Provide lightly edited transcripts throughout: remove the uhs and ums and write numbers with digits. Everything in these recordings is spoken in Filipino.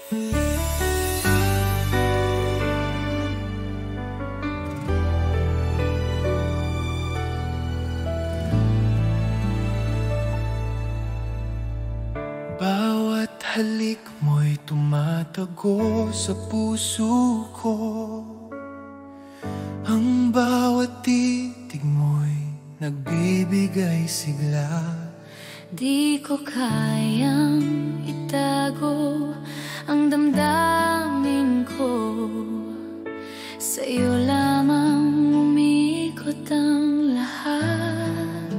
Bawat halik mo'y tumatago sa puso ko. Ang bawat titig mo'y nagbibigay sigla. Di ko kayang itago ang damdamin ko. Sa'yo lamang umikot ang lahat.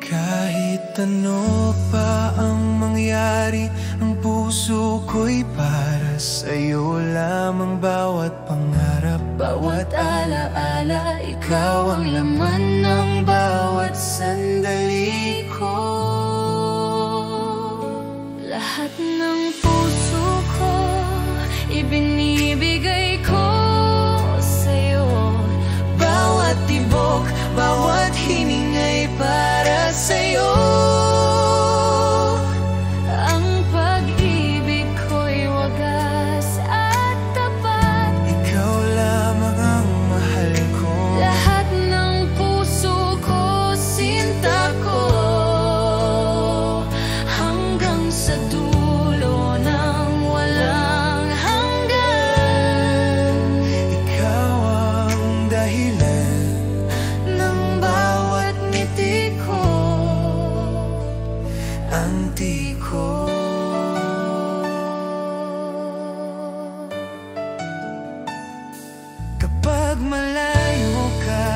Kahit ano pa ang mangyari, ang puso ko'y para sa'yo lamang. Bawat pangarap, bawat alaala, ikaw ang laman ng bawat sandali ko. Lahat ng puso ko ibinibigay ko sa'yo. Bawat tibok, bawat hiningay para sa'yo. Ang pag-ibig ko'y wagas at tapat. Ikaw lamang ang mahal ko. Lahat ng puso ko, sinta ko, hanggang sa dulo ng walang hanggan. Ikaw ang dahilan ng bawat ngiti ko, antiko. Kapag malayo ka,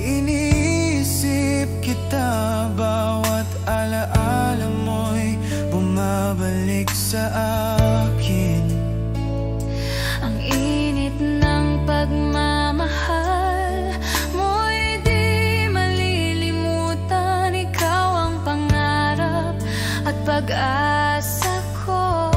iniisip kita. Bawat alaala mo'y bumabalik sa akin. Ang init ng pagmamahal mo'y di malilimutan. Ikaw ang pangarap at pag-asa ko.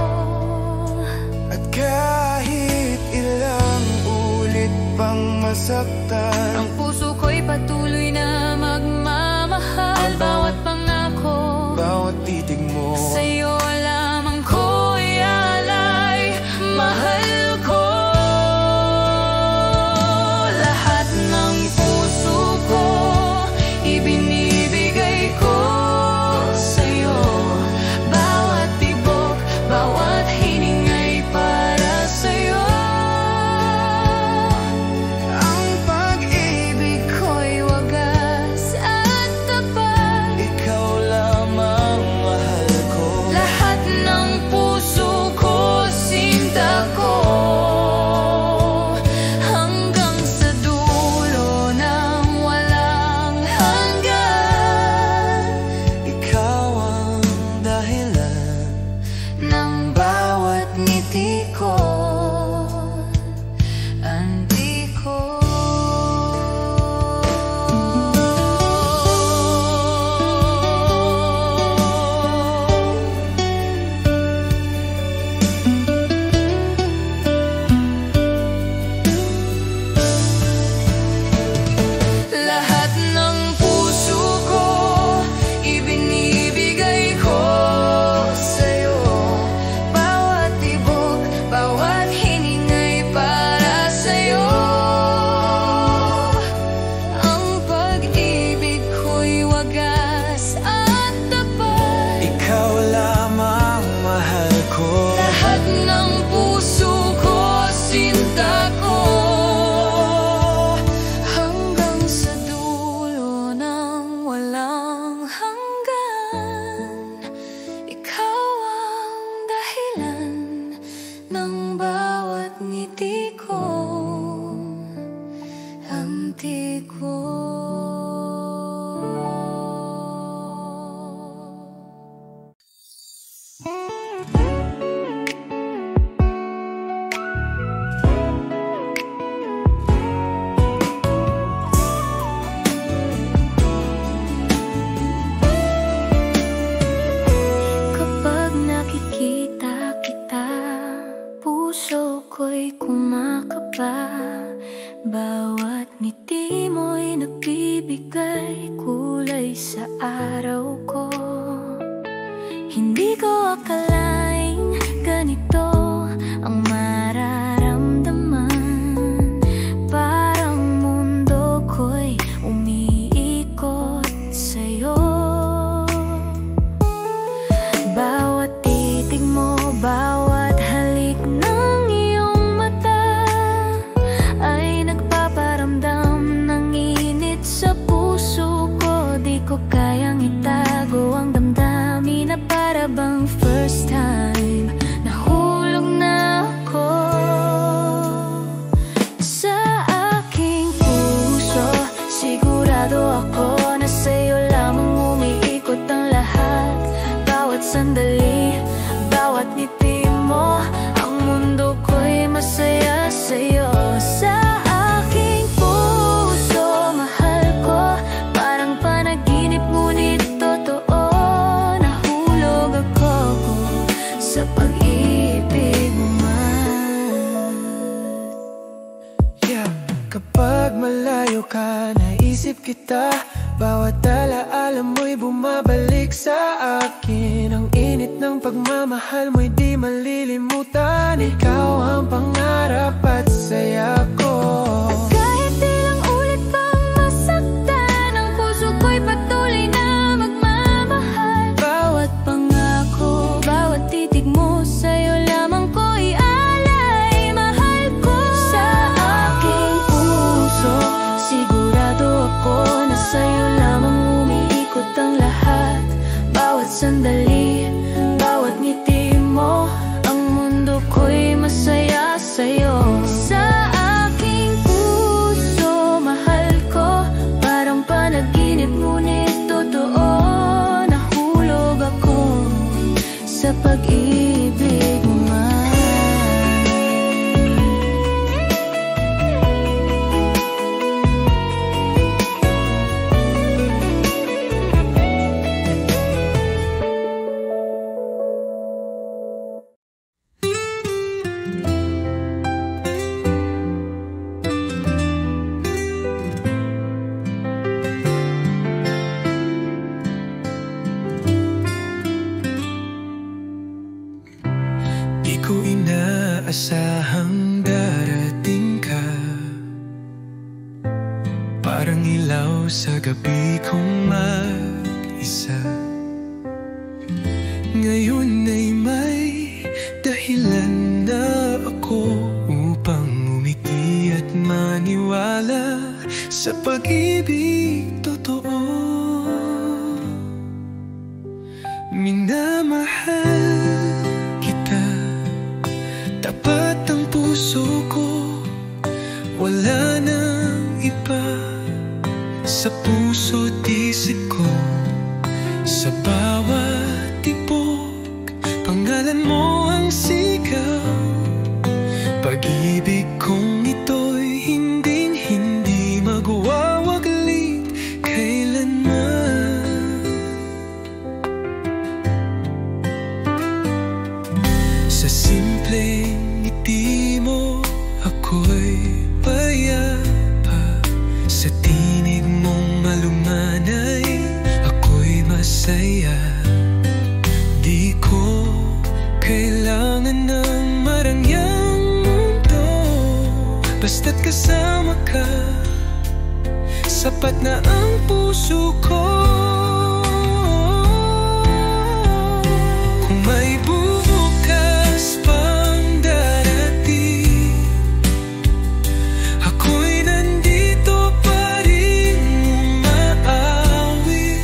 At kahit ilang ulit pang masaktan, Ang puso ko'y patuloy na magmamahal. Bawat pangako, bawat titig mo, sa'yo lamang ko ialay. Mahal ko. Lahat ng puso ko ibinibigay ko sa'yo. Bawat tibok, bawat hiningay para sa'yo. Ang pag-ibig ko'y wagas at tapat. ikaw lamang mahal ko. Lahat ng puso ko, sinta ko, hanggang sa dulo ng walang hanggan. Ikaw ang dahilan Ng bawat ngiti ko, antiko. Lahat ng puso ko ibinibigay ko sa'yo. Bawat tibok, bawat hiningay para sa'yo. Ang pag-ibig ko'y wagas at tapat. ikaw lamang mahal ko. Lahat ng puso ko, sinta ko, hanggang sa dulo ng walang hanggan. Ikaw ang dahilan ng bawat ngiti ko, antiko. Kapag nakikita kita, puso ko'y kumakaba. Bawat ngiti mo'y nagbibigay kulay sa araw ko. Hindi ko akalain Sigurado ako na sa'yo lamang umiikot ang lahat. Bawat sandali, bawat ngiti mo, ang mundo ko'y masaya sa'yo. Sa aking puso, mahal ko, parang panaginip ngunit totoo. Nahulog ako sa pag-ibig mo man. Yeah, kapag malayo ka, naisip kita. Bawat alaala mo'y bumabalik sa akin. Ang init ng pagmamahal mo'y di malilimutan. Ikaw ang pangarap at saya ko. At kahit ilang ulit pang masaktan, ang puso ko'y patuloy na magmamahal. Bawat pangako, bawat titig mo, sa'yo lamang ko ialay. Mahal ko sa aking puso, sigurado ako na sa'yo lamang umiikot ang lahat. Bawat sandali, bawat ngiti mo, ang mundo ko'y masaya sa'yo. Sa aking puso, mahal ko, parang panaginip ngunit totoo. Nahulog ako sa pag-ibig mo man. Di ko inaasahang darating ka, parang ilaw sa gabi kong mag-isa. Ngayon ay may dahilan na ako upang umiti at maniwala sa pag-ibig totoo. Minamahal kita, tapat ang puso ko, wala nang iba. Sa puso't isip ko, sa bawat tibok, pangalan mo ang sigaw. Pag-ibig kong ito'y hindi magwawaglit kailanman. Sa simpleng ngiti mo, ako'y payapa. Sa tinig mong malumanay, ako'y masaya. Di ko kailangan ng marangyang mundo, basta't kasama ka, sapat na ang puso ko. Kung may bubukas pang darating, ako'y nandito pa rin umaawit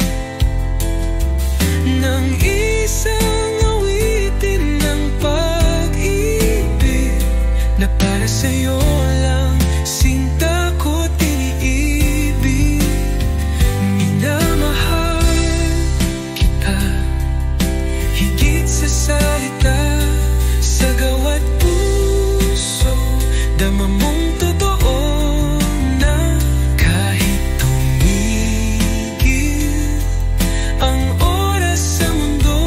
ng isang awitin ng pag-ibig na para sa'yo lang, sinta ko't iniibig. Minamahal kita, higit sa salita, sa gawat puso, dama mong totoo na kahit tumigil ang oras sa mundo,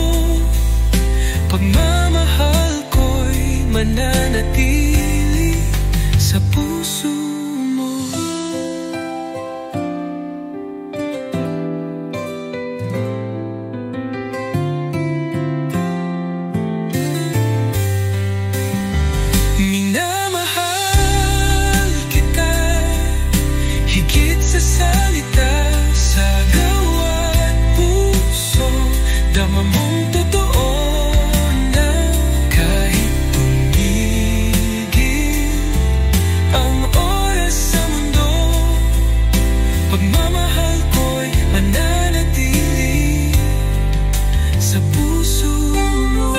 pagmamahal ko'y mananatili sa puso mo. Minamahal kita, higit sa salita, sa gawat puso, dama mong totoo na kahit tumigil ang oras sa mundo, pagmamahal ko'y mananatili sa puso mo.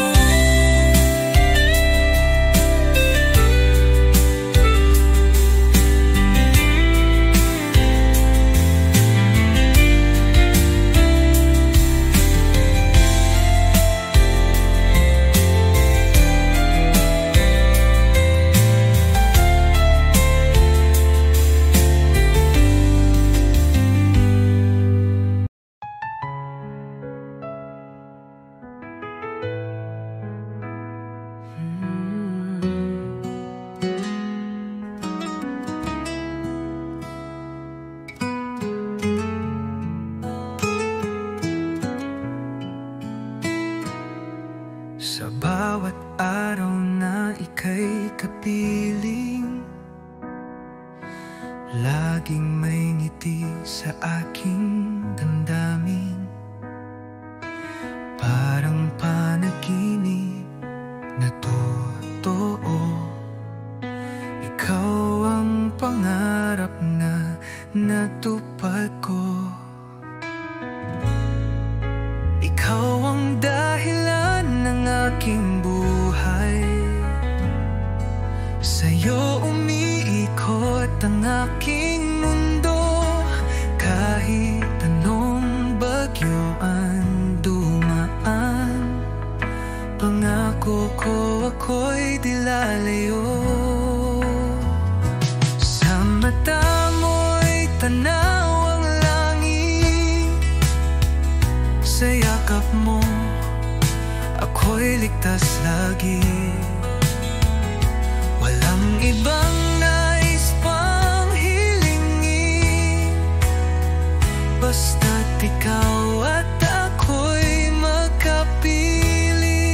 sa aking damdamin. Parang panaginip na totoo. Ikaw ang pangarap na natupad ko. Ikaw ang dahilan ng aking buhay. Sa'yo umiikot ang aking mundo. Kahit anong bagyo ang dumaan, pangako ko ako'y di lalayo. Sa mata mo'y tanaw ang langit. Sa yakap mo ako'y ligtas lagi. Walang ibang nais pang hilingin, basta't ikaw at ako'y magkapili.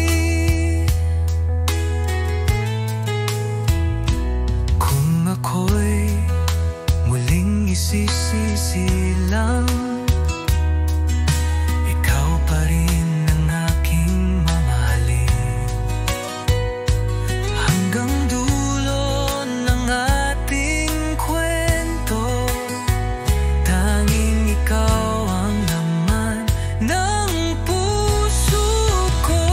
Kung ako'y muling isisisilang, ikaw pa rin ang aking mamahalin. Hanggang dulo ng ating kwento, tanging ikaw ang laman ng puso ko.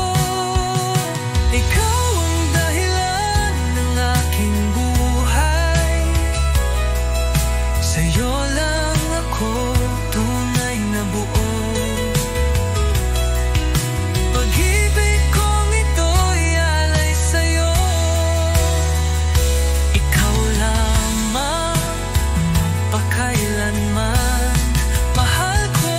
Ikaw ang dahilan ng aking buhay. Sa'yo lang ako tunay na buo. Pag-ibig kong ito'y alay sa'yo. Ikaw lamang magpakailanman, mahal ko.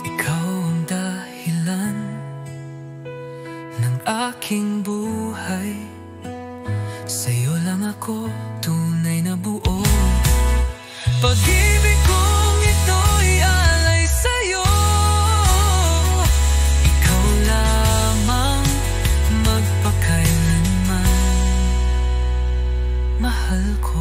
Ikaw ang dahilan ng aking buhay. Sa'yo lang ako tunay na buo. Pag-ibig kong ito'y alay sa'yo. Ikaw lamang magpakailanman, mahal ko.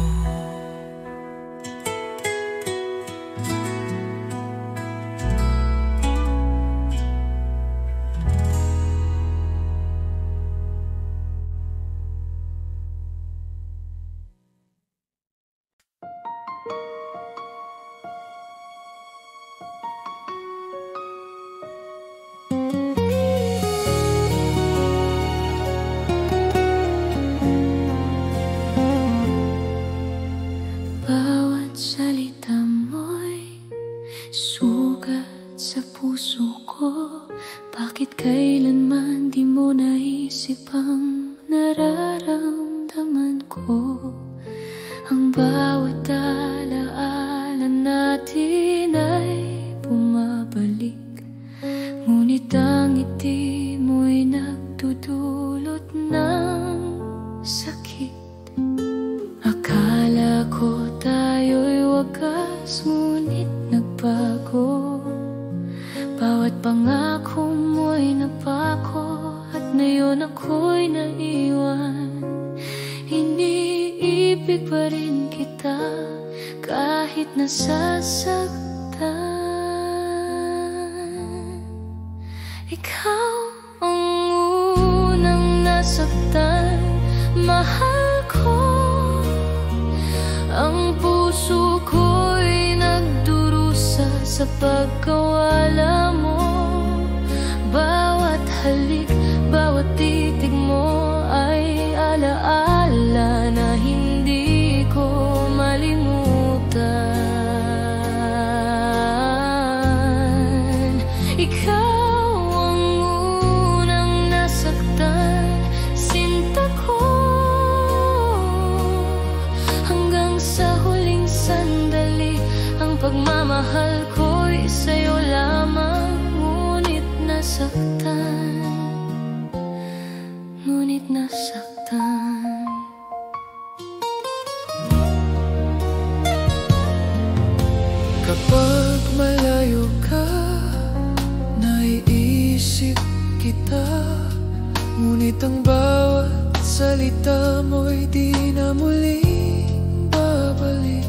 Bawat salita mo'y sugat sa puso ko. Bakit kailanman di mo naisip ang nararamdaman ko? Ang bawat alaala natin ay bumabalik, ngunit ang ngiti mo'y nagdudulot ng sakit. Akala ko tayo'y wagas, ngunit nagbago. Bawat pangako mo'y napako, at ngayon ako'y naiwan. Iniibig pa rin kita kahit nasasaktan. Ikaw ang unang nasaktan, mahal ko. Ang puso ko'y nagdurusa sa pagkawala mo. Bawat halik, bawat titig mo ay alaala na hindi ko malimutan. Ikaw ang unang nasaktan, sinta ko. Hanggang sa huling sandali, ang pagmamahal ko'y sa'yo lamang. iniisip kita, ngunit ang bawat salita mo'y di na muling babalik.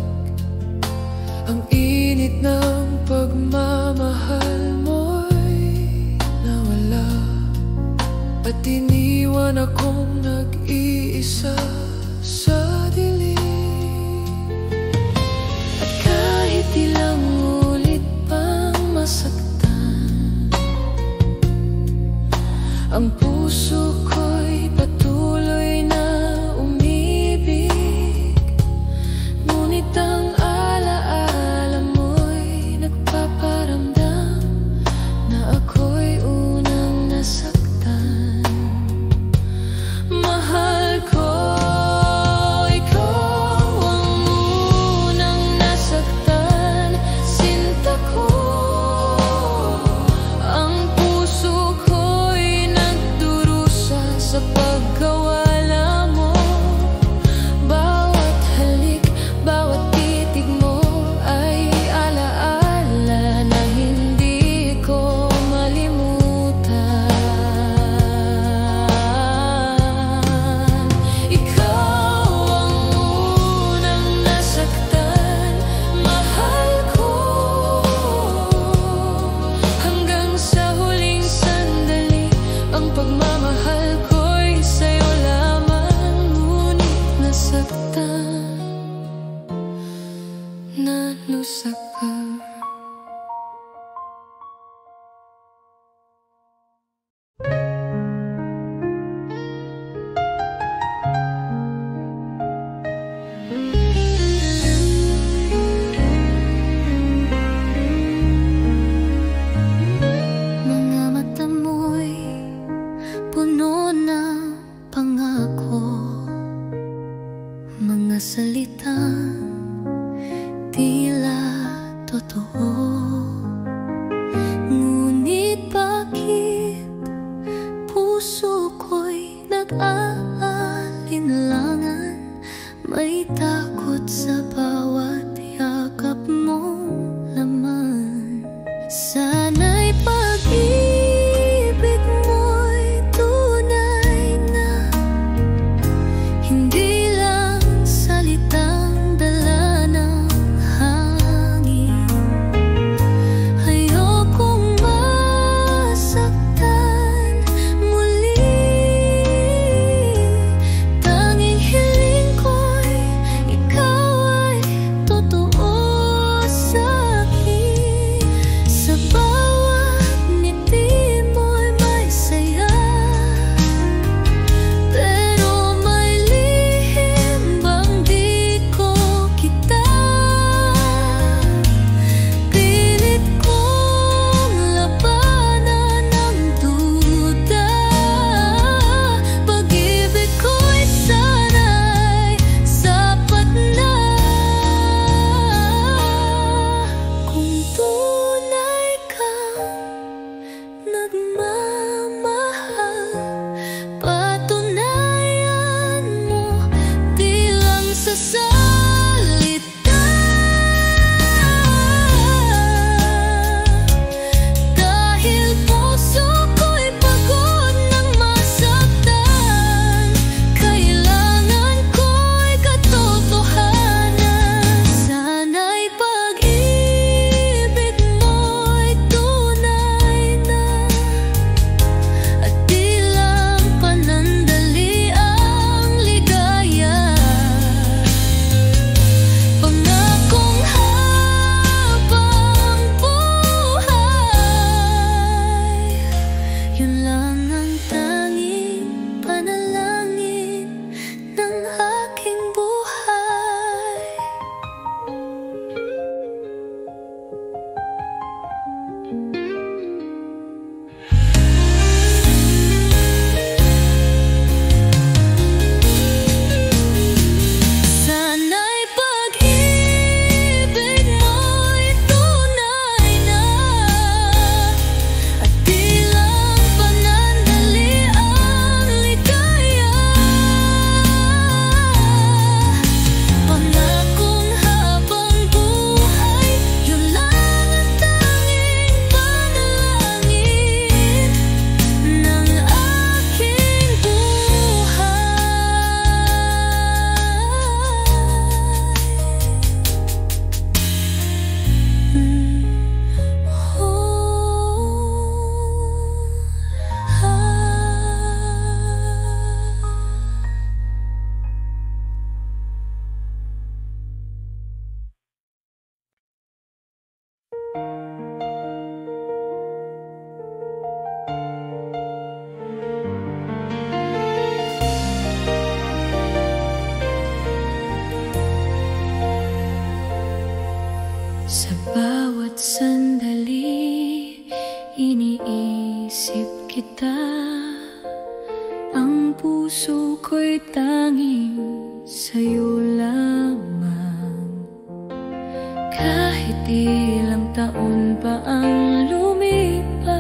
Ang init ng pagmamahal mo'y nawala, at iniwan akong nag-iisa sa dilim. At kahit ilang ulit pang masaktan, ang puso ko'y patuloy na umibig. Ngunit ang alaala mo'y nagpaparamdam na ako'y unang nasaktan. Mahal ko, ikaw ang unang nasaktan. Sinta ko, ang puso ko'y nagdurusa sa pagkawala mo. Bawat halik, bawat titig mo ay alaala na hindi ko malimutan. Ikaw ang unang nasaktan, mahal ko. Hanggang sa huling sandali, ang pagmamahal ko'y sa'yo lamang. Ngunit nasaktan, nalusak ka. Mga mata mo'y puno ng pangako, mga salitang tila totoo. Ngunit bakit puso ko'y nag-aalinlangan? May takot sa bawat yakap mong laman. Sana'y pag-ibig mo'y tunay na, hindi lang salitang dala ng hangin. Ayokong masaktan muli. Tanging hiling ko'y ikaw ay totoo sa'kin. Sa bawat ngiti mo'y may saya, pero may lihim bang di ko kita. Pilit kong labanan ang duda. Pag-ibig ko'y sana'y sapat na. Kung tunay kang nagmamahal, patunayan mo di lang sa salita. Dahil puso ko'y pagod ng masaktan, kailangan ko'y katotohanan. Sana'y pag-ibig mo'y tunay na, at di lang panandali ang ligaya. Pangakong habang buhay, yun lang ang tanging panalangin ng aking buhay. Sana'y pag-ibig mo'y tunay na, at di lang panandali iniisip kita. Ang puso ko'y tanging sa'yo lamang. Kahit ilang taon pa ang lumipas,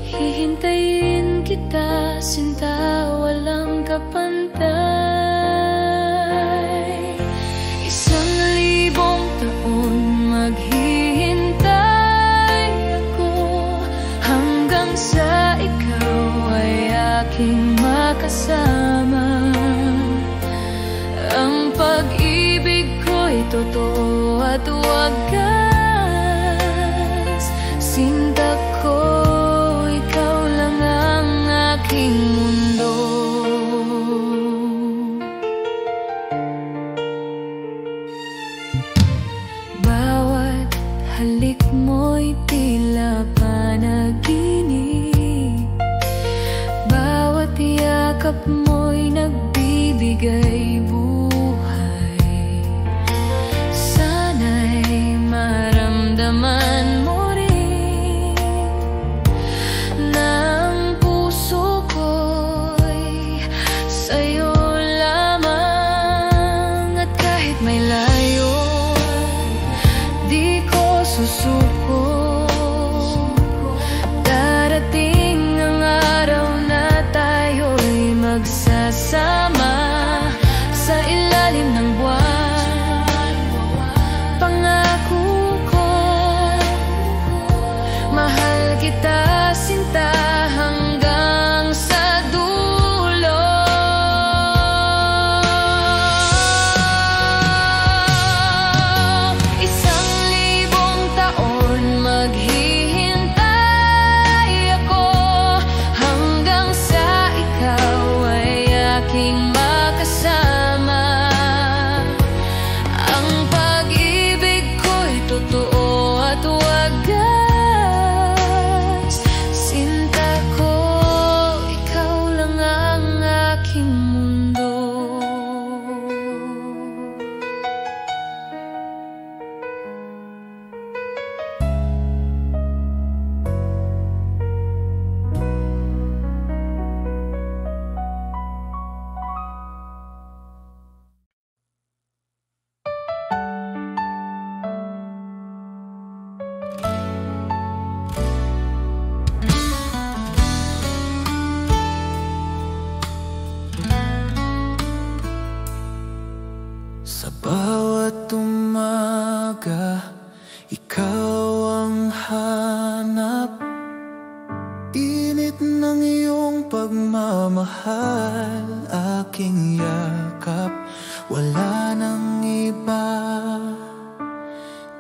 hihintayin kita, sinta, walang kapantay. 1,000 taon maghihintay ako, hanggang sa ikaw ay aking makasama. Ang pag-ibig ko'y totoo at wagas. Sinta ko, ikaw lang ang aking mundo. Bawat halik mo'y tila panaginip, bawat yakap mo'y nagbibigay buhay. Sana'y maramdaman mo rin na ang puso ko'y sa'yo lamang. At kahit may layo, di ko susuko. Darating ang araw na tayo'y magsasama sa ilalim ng buwan. Pangako ko, mahal kita, sinta, hanggang sa dulo. 1,000 taon maghihintay ako, hanggang sa ikaw ay aking makasama. Ang pag-ibig ko'y totoo at wagas. Sinta ko, ikaw lang ang aking mundo. Sa bawat umaga, ikaw ang hanap. Init ng iyong pagmamahal, aking yakap. Wala nang iba,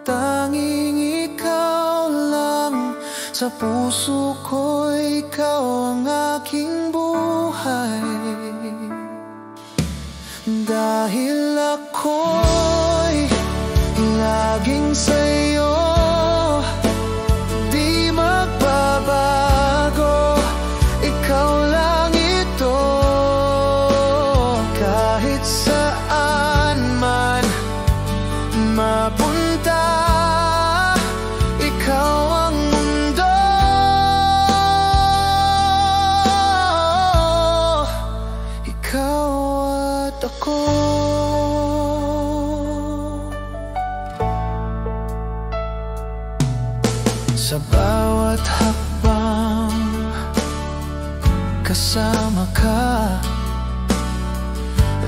tanging ikaw lang. Sa puso ko, ikaw ang aking buhay. Dahil ako'y laging sa'yo, di magbabago. Ikaw lang ito, kahit saan man mapunta. Ikaw ang mundo, ikaw at ako. Sa bawat hakbang, kasama ka.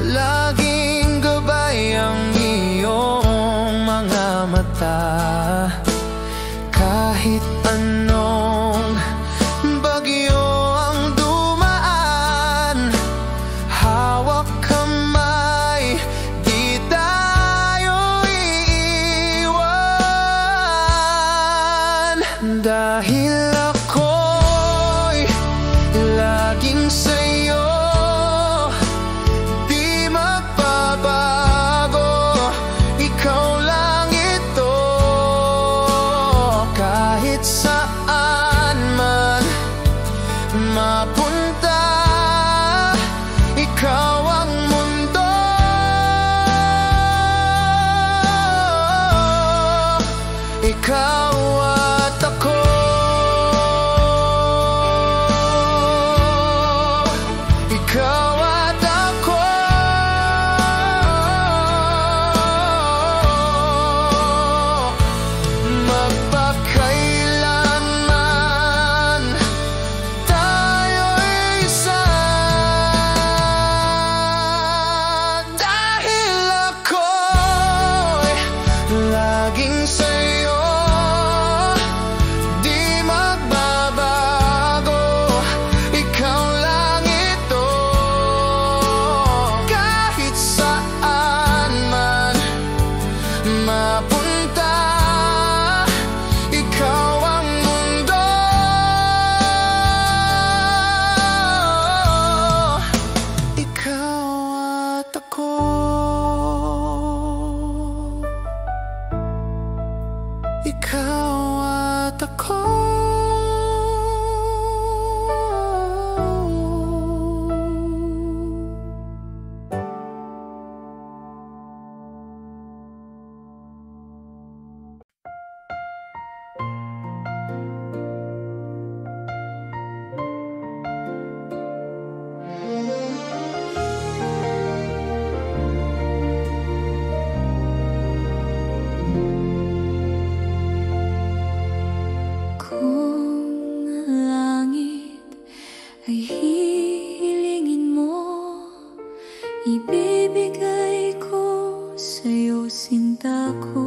Laging gabay ang iyong mga mata. Kahit anong bagyo ang dumaan, hawak kamay, di tayo iiwan. Dahil ako'y laging sa'yo, di magbabago. Ikaw lang ito, kahit saan man mapunta. Ikaw ang mundo, ikaw at ako. ay hihilingin mo, ibibigay ko sa'yo sinta ko.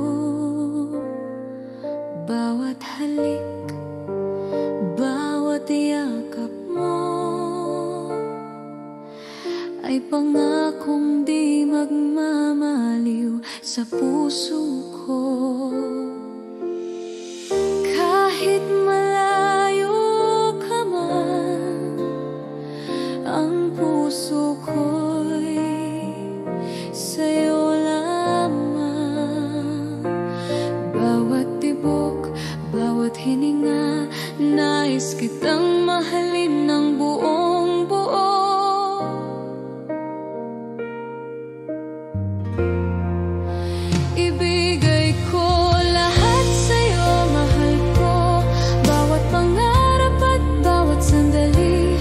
Bawat halik, bawat yakap mo ay pangakong di magmamaliw sa puso ko. Kahit malayo ka man, ang puso ko'y sa'yo lamang. Bawat tibok, bawat hininga, nais kitang mahalin ng buong buo. Ibigay ko lahat sa'yo, mahal ko, bawat pangarap at bawat sandali.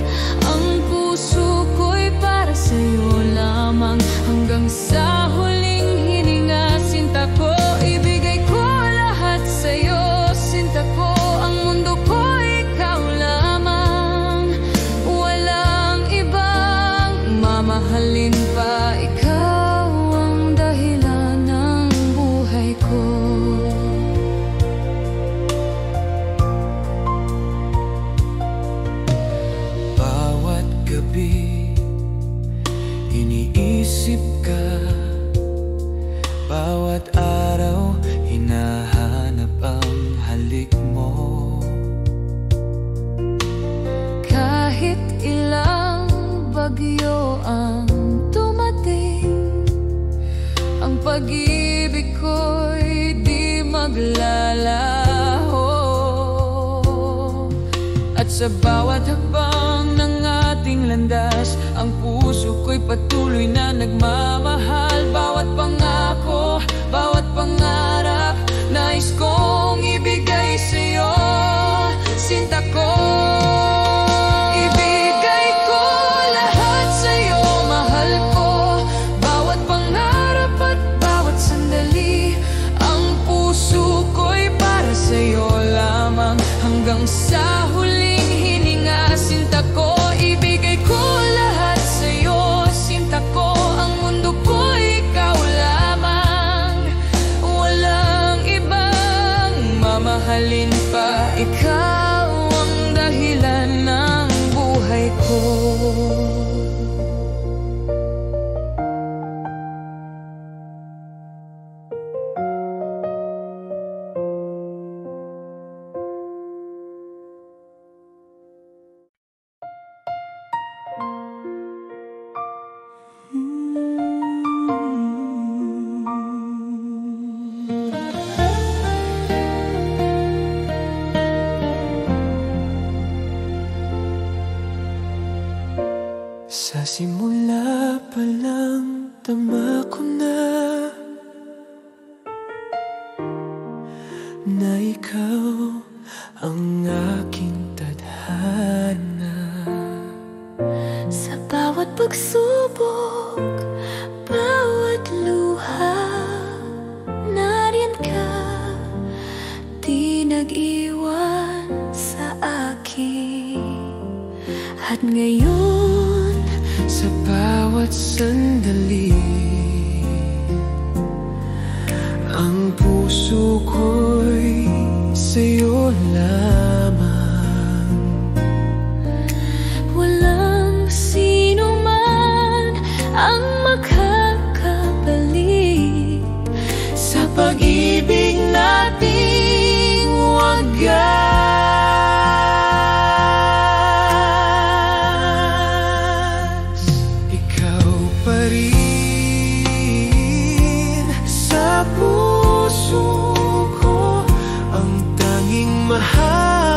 Ang puso ko'y para sa'yo lamang, hanggang sa huling hininga, sinta ko. Ibigay ko lahat sa'yo, sinta ko, ang mundo ko ikaw lamang. Walang ibang mamahalin pa, ikaw ang dahilan ng buhay ko. Bawat gabi iniisip ka, bawat araw hinahanap ang halik mo. Kahit ilang bagyo ang dumating, ang pag-ibig ko'y di maglalaho. At sa bawat hakbang ng ating landas, ang puso ko'y patuloy na nagmamahal. Bawat pangako, bawat pangarap, nais kong ibigay sa'yo, sinta ko. Ibigay ko lahat sa'yo, mahal ko, bawat pangarap at bawat sandali. Ang puso ko'y para sa'yo lamang, hanggang sa huling hininga, sinta ko. Ibigay ko lahat sa'yo, sinta ko, ang mundo ko ikaw lamang. Walang ibang mamahalin pa, ikaw ang dahilan ng buhay ko. Sa simula pa lang tama ko na ikaw ang aking tadhana. Sa bawat pagsubok, bawat luha, nariyan ka, di nag-iwan sa akin. At ngayon, sa bawat sandali, ang puso ko'y sa'yo lamang. walang sino man ang makakabalik Sa pag-ibig nating wagas, ikaw pa rin sa puso ko, ang tanging mahal.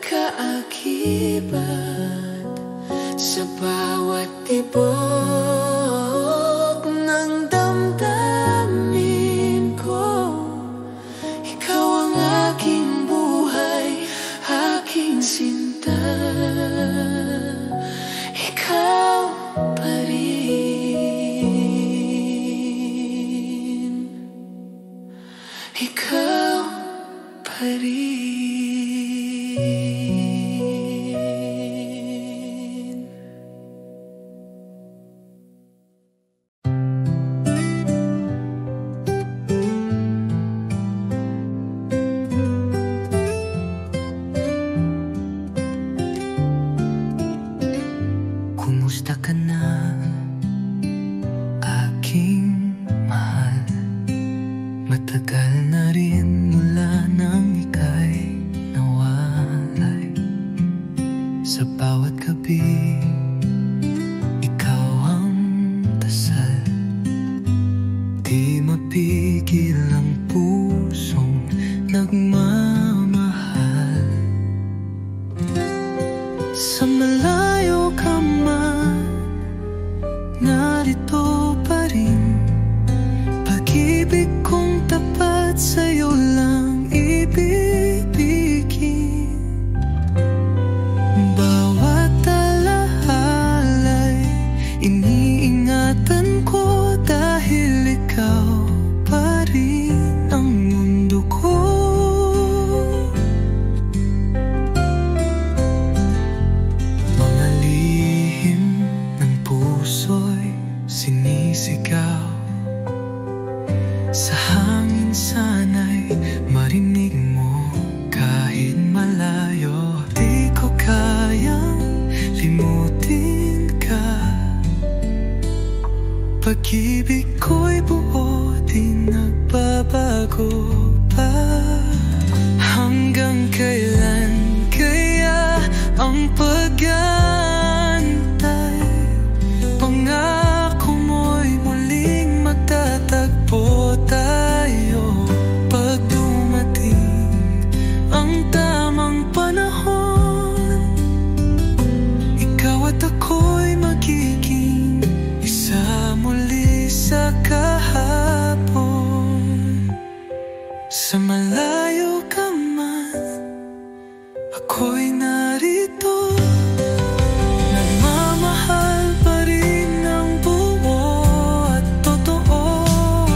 kaakibat sa bawat tibok ng damdamin ko. Ikaw ang aking buhay, aking sinta. Ikaw pa rin. Ikaw pa rin. Kumusta ka na, aking mahal? Matagal na rin mula nang ika'y nawalay. Sa bawat gabi, ikaw ang dasal. Di mapigil ang pusong nagmamahal. Sa malayo ka man, narito pa rin. Pag-ibig kong tapat sa'yo lang ibibigin. Bawat alahalay iniingatan ko, dahil ikaw pa rin ang mundo ko. Mga lihim ng puso'y sinisigaw. Sa hangin sana'y marinig mo kahit malayo. Di ko kayang limutin ka. Pag-ibig ko'y buo, di nagbabago pa. Hanggang kailan kaya ang pag-aantay? Pangako mo'y muling magtatagpo tayo. Pag dumating ang tamang panahon, ikaw at ako'y magiging isa muli sa kahapon. Sa malayo ka man, ako'y narito. Nagmamahal pa rin ng buo at totoo.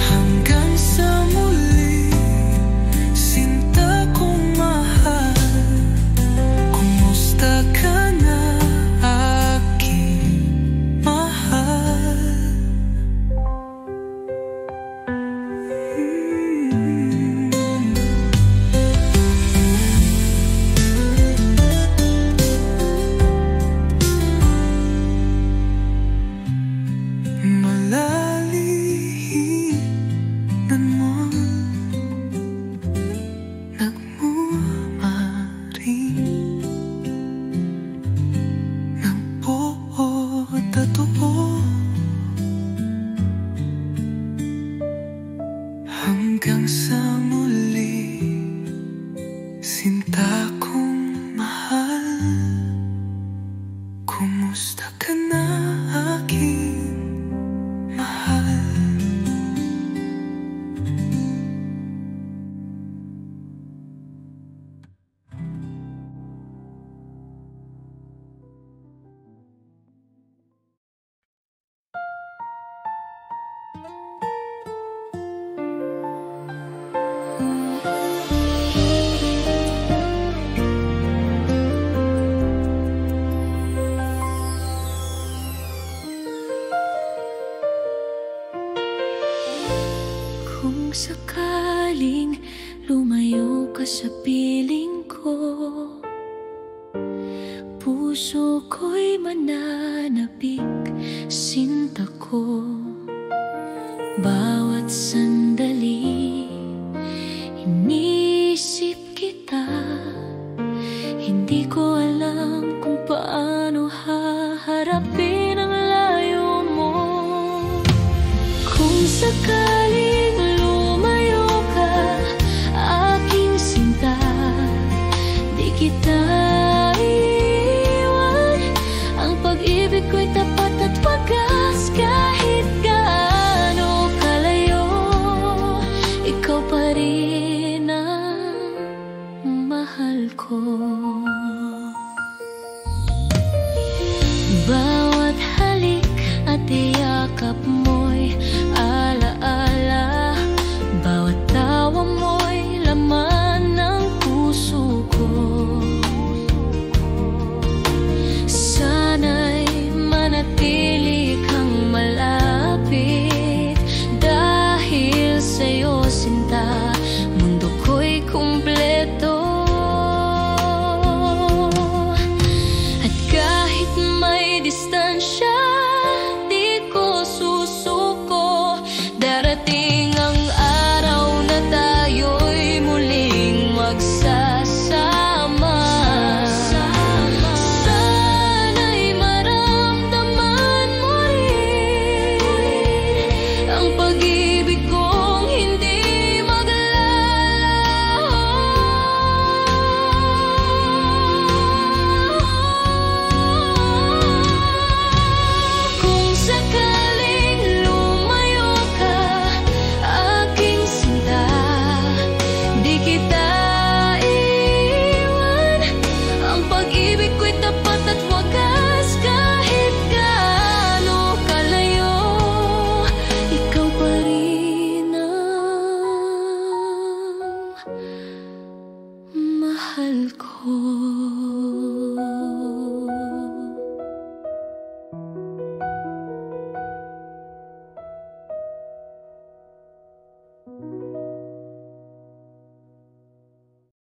Hanggang sa muli, sinta kong mahal. Kumusta ka na, aking mahal? Malalihinan mo, nagmamaring ng buo at totoo. Hanggang sa muli, sinta kong mahal. Kumusta ka na, aking mahal? Kung sakaling lumayo ka sa piling ko, puso ko'y mananapik, sinta ko. Bawat sandali, inisip kita. Hindi ko alam kung paano haharapin ang layo mo. Kung sakaling lumayo ka, aking sinta, di kita iwan. Ang pag-ibig ko'y tapat at wagas. Kahit gaano kalayo, ikaw pa rin ang mahal ko. Bawat halik at yakap mo'y alaala. Bawat tawa mo'y laman ng puso ko. Sana'y manatili kang malapit. Dahil sa'yo, sinta, mundo ko'y kumpleto. At kahit may distansya, di ko susuko. Darating ang araw na tayo'y muling magsasama. Sana'y maramdaman mo rin ang pag-ibig kong hindi maglalaho. Kung sakaling lumayo ka, aking sinta, di kita iwan. Ang pag-ibig ko'y tapat at wagas. Kahit gaano kalayo, ikaw pa rin ang mahal ko.